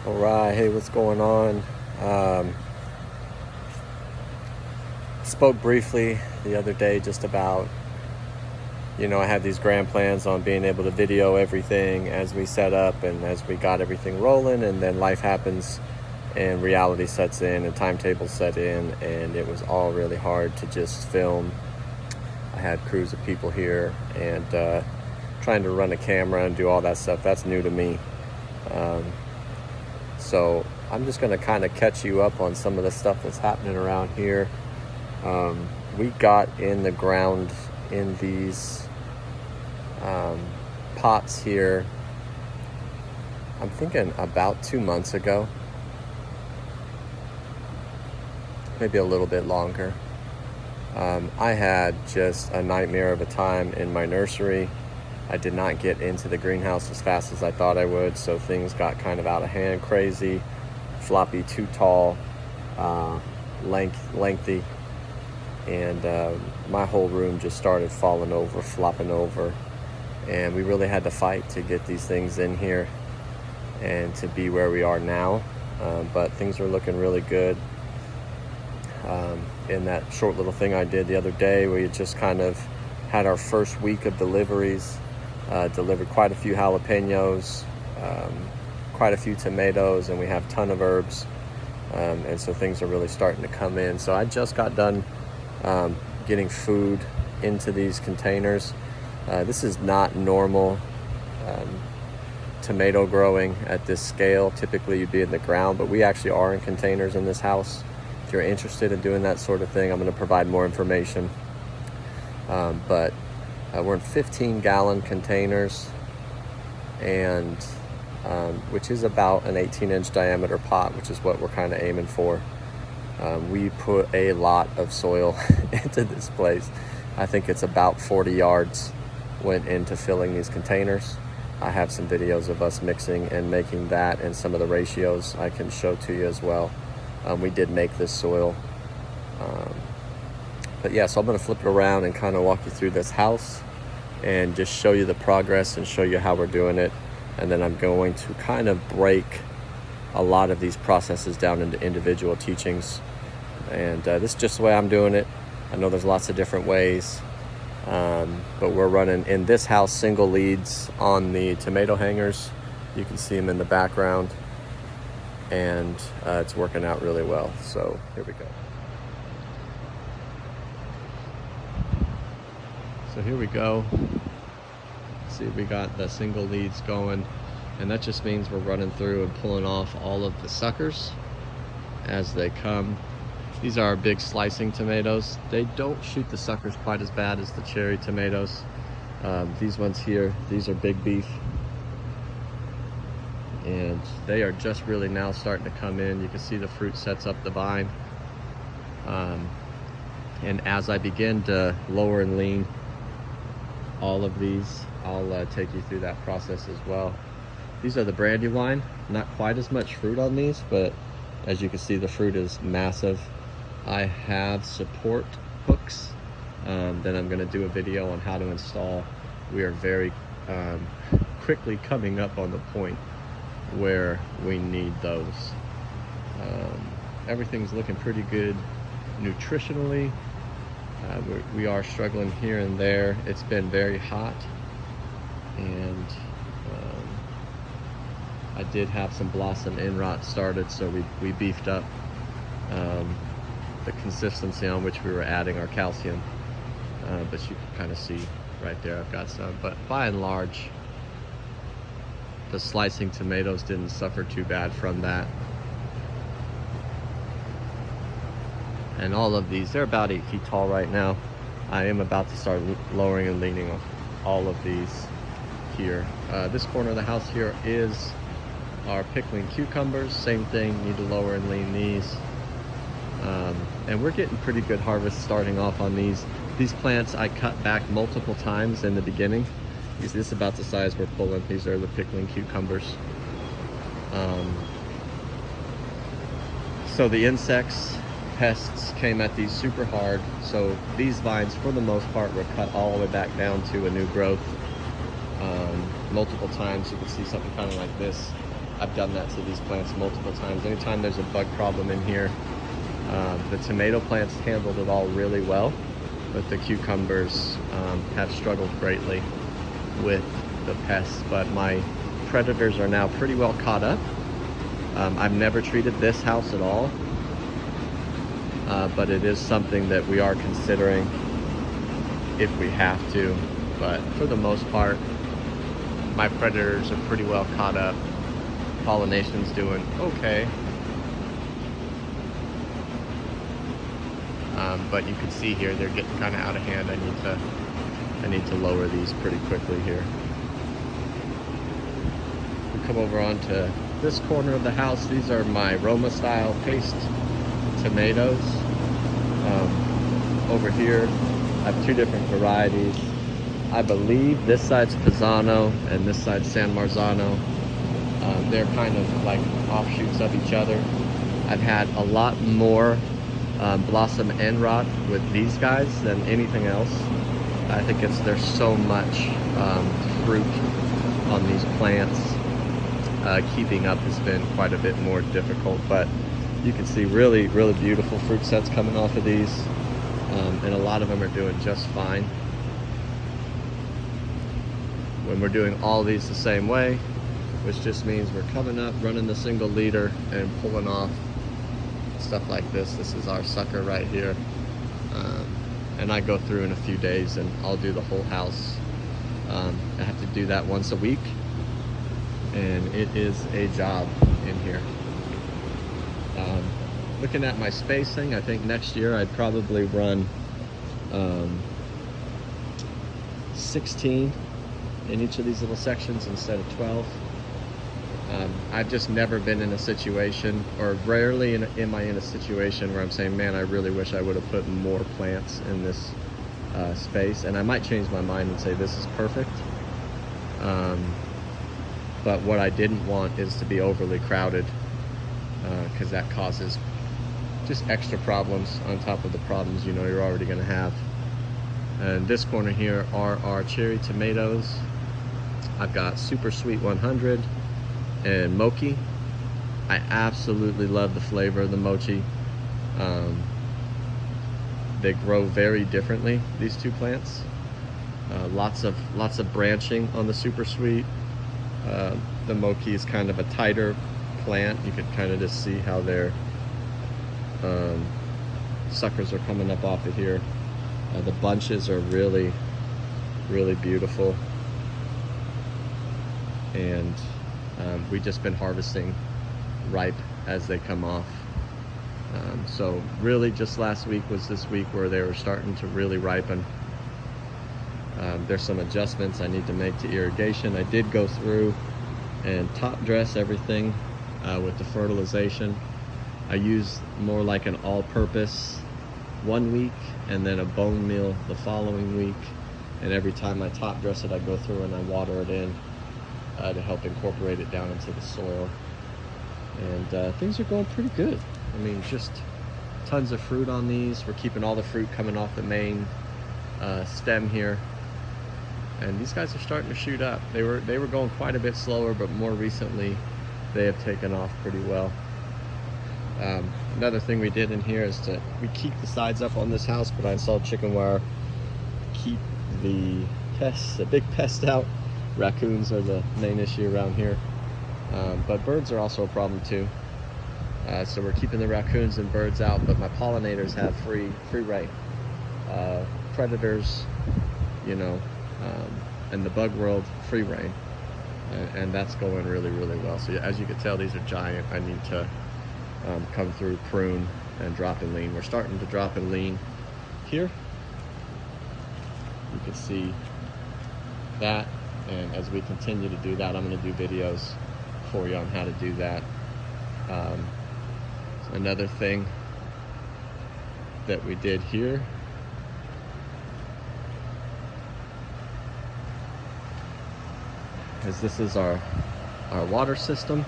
All right, hey, what's going on? Spoke briefly the other day just about, I had these grand plans on being able to video everything as we set up and as we got everything rolling, and then life happens and reality sets in and timetables set in, and it was all really hard to just film. I had crews of people here, and trying to run a camera and do all that stuff, that's new to me. So I'm just going to kind of catch you up on some of the stuff that's happening around here. We got in the ground in these pots here, I'm thinking about 2 months ago, maybe a little bit longer. I had just a nightmare of a time in my nursery. I did not get into the greenhouse as fast as I thought I would, so things got kind of out of hand, crazy, floppy, too tall, lengthy, and my whole room just started falling over, flopping over, and we really had to fight to get these things in here and to be where we are now, but things are looking really good. In that short little thing I did the other day, we just kind of had our first week of deliveries. Delivered quite a few jalapenos, quite a few tomatoes, and we have a ton of herbs, and so things are really starting to come in. So I just got done getting food into these containers. This is not normal tomato growing at this scale. Typically you'd be in the ground, but we actually are in containers in this house. If you're interested in doing that sort of thing, I'm going to provide more information, but we're in 15-gallon containers, and which is about an 18-inch diameter pot, which is what we're kind of aiming for. We put a lot of soil into this place. I think it's about 40 yards went into filling these containers. I have some videos of us mixing and making that, and some of the ratios I can show to you as well. We did make this soil. But yeah, so I'm going to flip it around and kind of walk you through this house and just show you the progress and show you how we're doing it. And then I'm going to kind of break a lot of these processes down into individual teachings. And this is just the way I'm doing it. I know there's lots of different ways, but we're running in this house single leads on the tomato hangers. You can see them in the background, and it's working out really well. So here we go. So here we go. See, we got the single leads going, and that just means we're running through and pulling off all of the suckers as they come. These are our big slicing tomatoes. They don't shoot the suckers quite as bad as the cherry tomatoes. These ones here, these are big beef, and they are just really now starting to come in. You can see the fruit sets up the vine, and as I begin to lower and lean all of these, I'll take you through that process as well. These are the Brandywine. Not quite as much fruit on these, but as you can see, the fruit is massive. I have support hooks that I'm going to do a video on how to install. We are very quickly coming up on the point where we need those. Everything's looking pretty good nutritionally. We are struggling here and there. It's been very hot, and I did have some blossom end rot started, so we beefed up the consistency on which we were adding our calcium, but you can kind of see right there I've got some. But by and large, the slicing tomatoes didn't suffer too bad from that. And all of these, they're about 8 feet tall right now. I am about to start lowering and leaning on all of these here. This corner of the house here is our pickling cucumbers. Same thing, need to lower and lean these. And we're getting pretty good harvest starting off on these. These plants I cut back multiple times in the beginning. This is about the size we're pulling. These are the pickling cucumbers. So the insects, pests came at these super hard, so these vines for the most part were cut all the way back down to a new growth multiple times. You can see something kind of like this I've done that to these plants multiple times. Anytime there's a bug problem in here, the tomato plants handled it all really well, but the cucumbers have struggled greatly with the pests. But my predators are now pretty well caught up. I've never treated this house at all, but it is something that we are considering if we have to. But for the most part, my predators are pretty well caught up. Pollination's doing okay. But you can see here they're getting kind of out of hand. I need to lower these pretty quickly here. We come over onto this corner of the house. These are my Roma style paste tomatoes. Over here I have two different varieties. I believe this side's Pisano and this side's San Marzano. They're kind of like offshoots of each other. I've had a lot more blossom end rot with these guys than anything else. I think there's so much fruit on these plants. Keeping up has been quite a bit more difficult, but you can see really beautiful fruit sets coming off of these, and a lot of them are doing just fine. When we're doing all these the same way, which just means we're coming up, running the single leader and pulling off stuff like this. This is our sucker right here. And I go through in a few days and I'll do the whole house. I have to do that once a week, and it is a job in here. Looking at my spacing, I think next year I'd probably run 16 in each of these little sections instead of 12. I've just never been in a situation, or rarely am I in a situation where I'm saying, man, I really wish I would have put more plants in this space. And I might change my mind and say this is perfect. But what I didn't want is to be overly crowded, because that causes just extra problems on top of the problems you know you're already going to have. And this corner here are our cherry tomatoes. I've got Super Sweet 100 and Mochi. I absolutely love the flavor of the Mochi. They grow very differently, these two plants. Lots of branching on the Super Sweet. The Mochi is kind of a tighter plant. You can kind of just see how their suckers are coming up off of here. The bunches are really beautiful, and we've just been harvesting ripe as they come off. So really just last week was this week where they were starting to really ripen. There's some adjustments I need to make to irrigation. I did go through and top dress everything with the fertilization. I used more like an all-purpose 1 week and then a bone meal the following week. And every time I top dress it, I go through and I water it in to help incorporate it down into the soil. And things are going pretty good. I mean, just tons of fruit on these. We're keeping all the fruit coming off the main stem here. And these guys are starting to shoot up. They were going quite a bit slower, but more recently they have taken off pretty well. Another thing we did in here is we keep the sides up on this house, but I installed chicken wire, keep the big pests out. Raccoons are the main issue around here, but birds are also a problem too. So we're keeping the raccoons and birds out, but my pollinators have free reign. Predators, you know, and the bug world, free reign, and that's going really well. So as you can tell, these are giant. I need to come through, prune, and drop and lean. We're starting to drop and lean here. You can see that, and as we continue to do that, I'm going to do videos for you on how to do that. Another thing that we did here is this is our water system,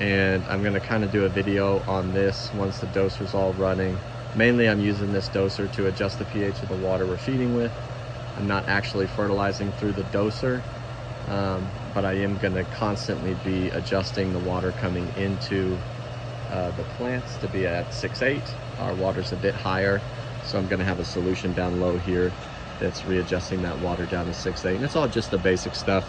and I'm going to kind of do a video on this once the doser's all running. Mainly I'm using this doser to adjust the pH of the water we're feeding with. I'm not actually fertilizing through the doser, but I am going to constantly be adjusting the water coming into the plants to be at 6.8. Our water's a bit higher, so I'm going to have a solution down low here that's readjusting that water down to 6.8. And it's all just the basic stuff,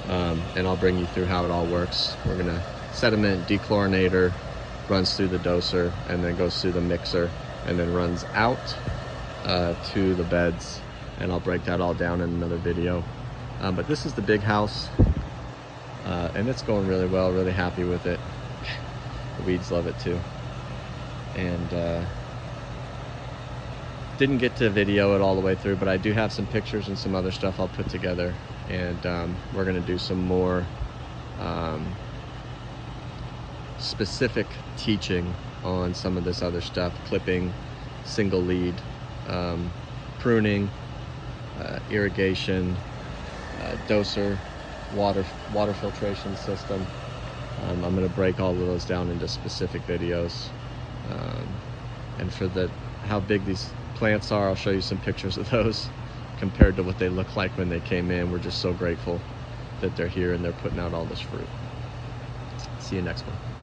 and I'll bring you through how it all works. We're going to sediment dechlorinator runs through the doser and then goes through the mixer and then runs out to the beds, and I'll break that all down in another video. But this is the big house, and it's going really well, really happy with it. The weeds love it too. And didn't get to video it all the way through, but I do have some pictures and some other stuff I'll put together, and we're gonna do some more specific teaching on some of this other stuff: clipping, single lead, pruning, irrigation, doser, water filtration system. I'm going to break all of those down into specific videos, and for how big these plants are, I'll show you some pictures of those compared to what they look like when they came in. We're just so grateful that they're here and they're putting out all this fruit. See you next one.